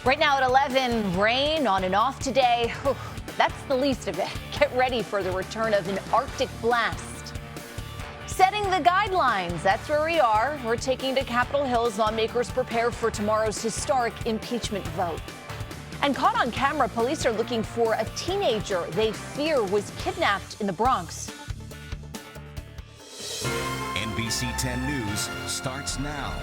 Right now at 11, rain on and off today. Whew, that's the least of it. Get ready for the return of an Arctic blast. Setting the guidelines, that's where we are. We're taking to Capitol Hill as lawmakers prepare for tomorrow's historic impeachment vote. And caught on camera, police are looking for a teenager they fear was kidnapped in the Bronx. NBC 10 News starts now.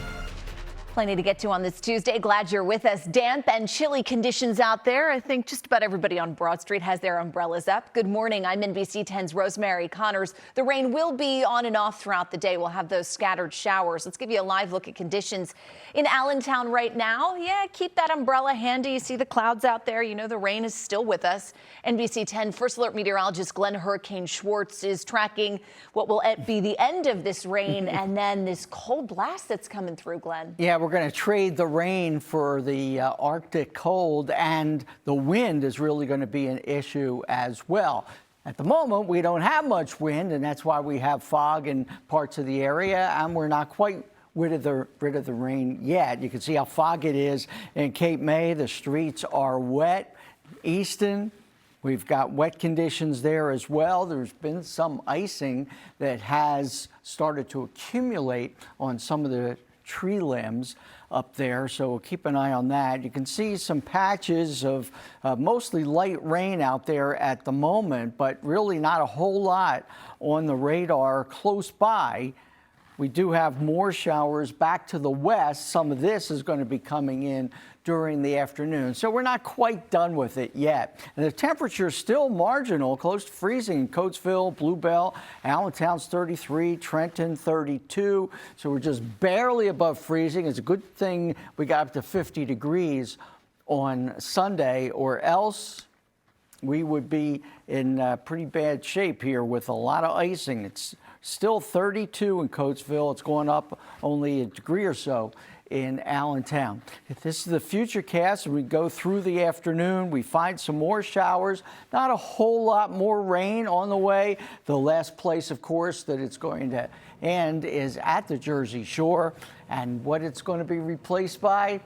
Plenty to get to on this Tuesday. Glad you're with us. Damp and chilly conditions out there. I think just about everybody on Broad Street has their umbrellas up. Good morning. I'm NBC 10's Rosemary Connors. The rain will be on and off throughout the day. We'll have those scattered showers. Let's give you a live look at conditions in Allentown right now. Yeah, keep that umbrella handy. You see the clouds out there. You know the rain is still with us. NBC 10 First Alert meteorologist Glenn Hurricane Schwartz is tracking what will be the end of this rain and then this cold blast that's coming through, Glenn. Yeah, we're going to trade the rain for the Arctic cold, and the wind is really going to be an issue as well. At the moment, we don't have much wind, and that's why we have fog in parts of the area, and we're not quite rid of the rain yet. You can see how foggy it is in Cape May. The streets are wet. Easton, we've got wet conditions there as well. There's been some icing that has started to accumulate on some of the tree limbs up there, so we'll keep an eye on that. You can see some patches of mostly light rain out there at the moment, but really not a whole lot on the radar close by. We do have more showers back to the west. Some of this is going to be coming in during the afternoon. So we're not quite done with it yet. And the temperature is still marginal, close to freezing in Coatesville, Blue Bell, Allentown's 33, Trenton 32. So we're just barely above freezing. It's a good thing we got up to 50 degrees on Sunday, or else we would be in pretty bad shape here with a lot of icing. It's still 32 in Coatesville. It's going up only a degree or so in Allentown. If this is the future cast and we go through the afternoon, we find some more showers, not a whole lot more rain on the way. The last place, of course, that it's going to end is at the Jersey Shore. And what it's going to be replaced by?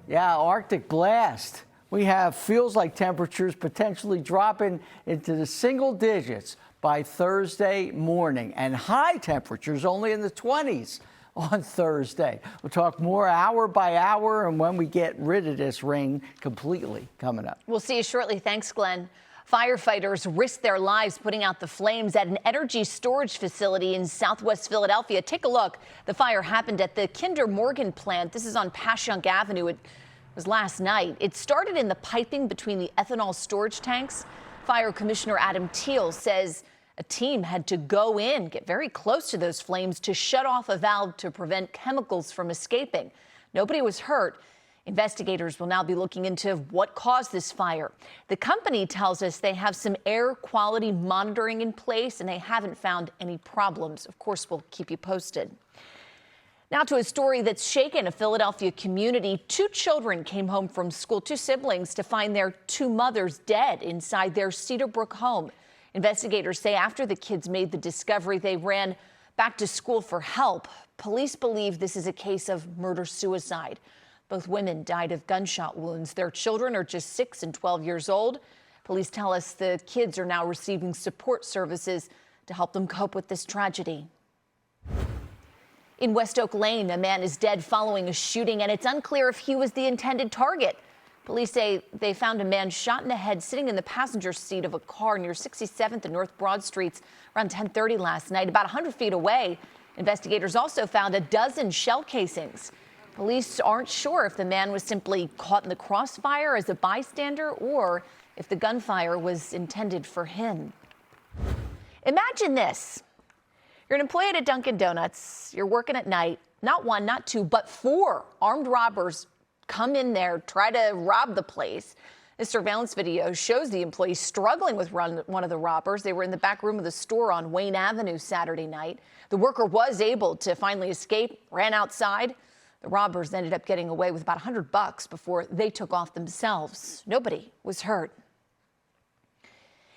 Yeah, Arctic blast. We have feels like temperatures potentially dropping into the single digits by Thursday morning, and high temperatures only in the 20s on Thursday. We'll talk more hour by hour and when we get rid of this rain completely coming up. We'll see you shortly. Thanks, Glenn. Firefighters risked their lives putting out the flames at an energy storage facility in Southwest Philadelphia. Take a look. The fire happened at the Kinder Morgan plant. This is on Passyunk Avenue. It was last night. It started in the piping between the ethanol storage tanks. Fire Commissioner Adam Teal says a team had to go in, get very close to those flames to shut off a valve to prevent chemicals from escaping. Nobody was hurt. Investigators will now be looking into what caused this fire. The company tells us they have some air quality monitoring in place and they haven't found any problems. Of course, we'll keep you posted. Now to a story that's shaken a Philadelphia community. Two children came home from school, two siblings, to find their two mothers dead inside their Cedarbrook home. Investigators say after the kids made the discovery, they ran back to school for help. Police believe this is a case of murder-suicide. Both women died of gunshot wounds. Their children are just 6 and 12 years old. Police tell us the kids are now receiving support services to help them cope with this tragedy. In West Oak Lane, a man is dead following a shooting, and it's unclear if he was the intended target. Police say they found a man shot in the head sitting in the passenger seat of a car near 67th and North Broad Streets around 10:30 last night, about 100 feet away. Investigators also found a dozen shell casings. Police aren't sure if the man was simply caught in the crossfire as a bystander or if the gunfire was intended for him. Imagine this. You're an employee at a Dunkin' Donuts. You're working at night. Not one, not two, but 4 armed robbers come in there, try to rob the place. This surveillance video shows the employees struggling with one of the robbers. They were in the back room of the store on Wayne Avenue Saturday night. The worker was able to finally escape, ran outside. The robbers ended up getting away with about $100 before they took off themselves. Nobody was hurt.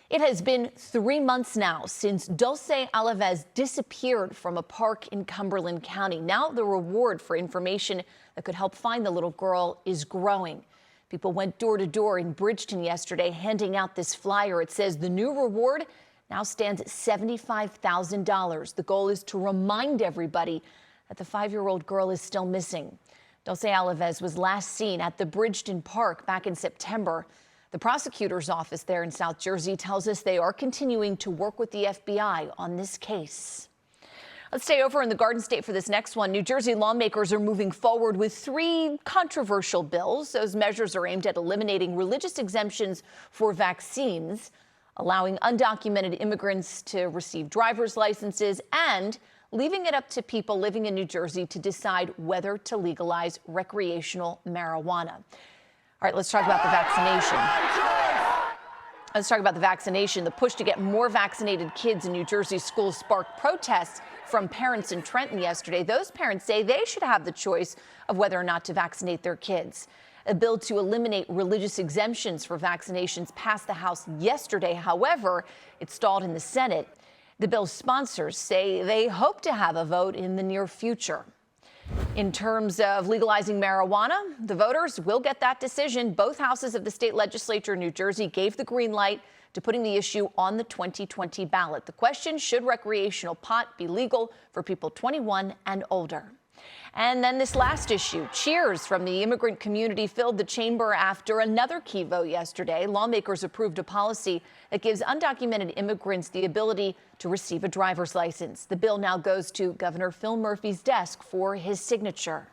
It has been 3 months now since Dulce Alaves disappeared from a park in Cumberland County. Now the reward for information that could help find the little girl is growing. People went door to door in Bridgeton yesterday handing out this flyer. It says the new reward now stands at $75,000. The goal is to remind everybody that the 5-year-old girl is still missing. Dulce Alaves was last seen at the Bridgeton Park back in September. The prosecutor's office there in South Jersey tells us they are continuing to work with the FBI on this case. Let's stay over in the Garden State for this next one. New Jersey lawmakers are moving forward with 3 controversial bills. Those measures are aimed at eliminating religious exemptions for vaccines, allowing undocumented immigrants to receive driver's licenses, and leaving it up to people living in New Jersey to decide whether to legalize recreational marijuana. All right, let's talk about the vaccination. The push to get more vaccinated kids in New Jersey schools sparked protests from parents in Trenton yesterday. Those parents say they should have the choice of whether or not to vaccinate their kids. A bill to eliminate religious exemptions for vaccinations passed the House yesterday. However, it stalled in the Senate. The bill's sponsors say they hope to have a vote in the near future. In terms of legalizing marijuana, the voters will get that decision. Both houses of the state legislature in New Jersey gave the green light to putting the issue on the 2020 ballot. The question, should recreational pot be legal for people 21 and older? And then this last issue, cheers from the immigrant community filled the chamber after another key vote yesterday. Lawmakers approved a policy that gives undocumented immigrants the ability to receive a driver's license. The bill now goes to Governor Phil Murphy's desk for his signature.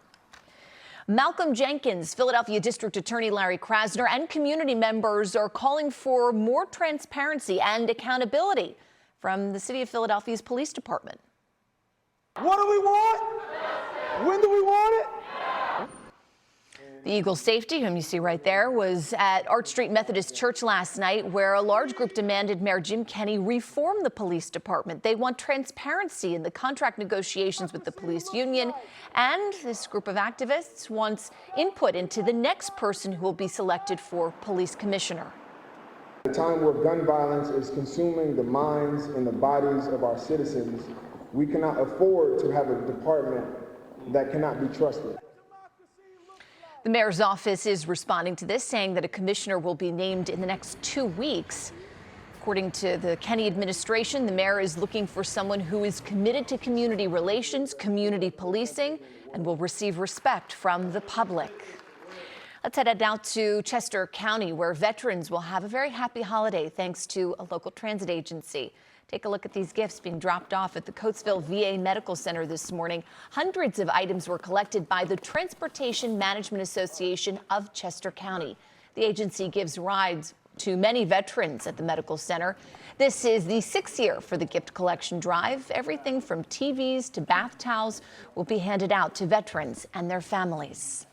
Malcolm Jenkins, Philadelphia District Attorney Larry Krasner, and community members are calling for more transparency and accountability from the City of Philadelphia's police department. What do we want? When do we want it? The Eagle Safety, whom you see right there, was at Arch Street Methodist Church last night, where a large group demanded Mayor Jim Kenney reform the police department. They want transparency in the contract negotiations with the police union, and this group of activists wants input into the next person who will be selected for police commissioner. At a time where gun violence is consuming the minds and the bodies of our citizens, we cannot afford to have a department that cannot be trusted. The mayor's office is responding to this, saying that a commissioner will be named in the next 2 weeks. According to the Kenney administration, the mayor is looking for someone who is committed to community relations, community policing, and will receive respect from the public. Let's head now to Chester County, where veterans will have a very happy holiday thanks to a local transit agency. Take a look at these gifts being dropped off at the Coatesville VA Medical Center this morning. Hundreds of items were collected by the Transportation Management Association of Chester County. The agency gives rides to many veterans at the medical center. This is the 6th year for the gift collection drive. Everything from TVs to bath towels will be handed out to veterans and their families.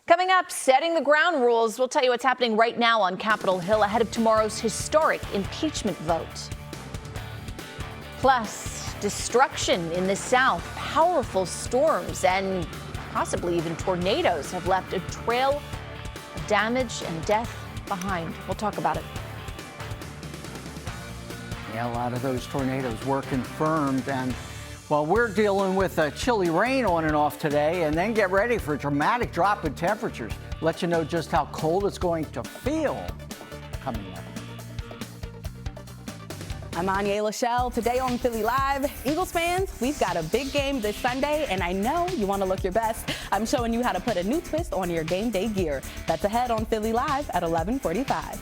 Coming up, setting the ground rules. We'll tell you what's happening right now on Capitol Hill ahead of tomorrow's historic impeachment vote. Plus, destruction in the South, powerful storms and possibly even tornadoes have left a trail of damage and death behind. We'll talk about it. Yeah, a lot of those tornadoes were confirmed, and well, we're dealing with a chilly rain on and off today, and then get ready for a dramatic drop in temperatures. Let you know just how cold it's going to feel coming up. I'm Anya Lachelle. Today on Philly Live, Eagles fans, we've got a big game this Sunday, and I know you want to look your best. I'm showing you how to put a new twist on your game day gear. That's ahead on Philly Live at 11:45.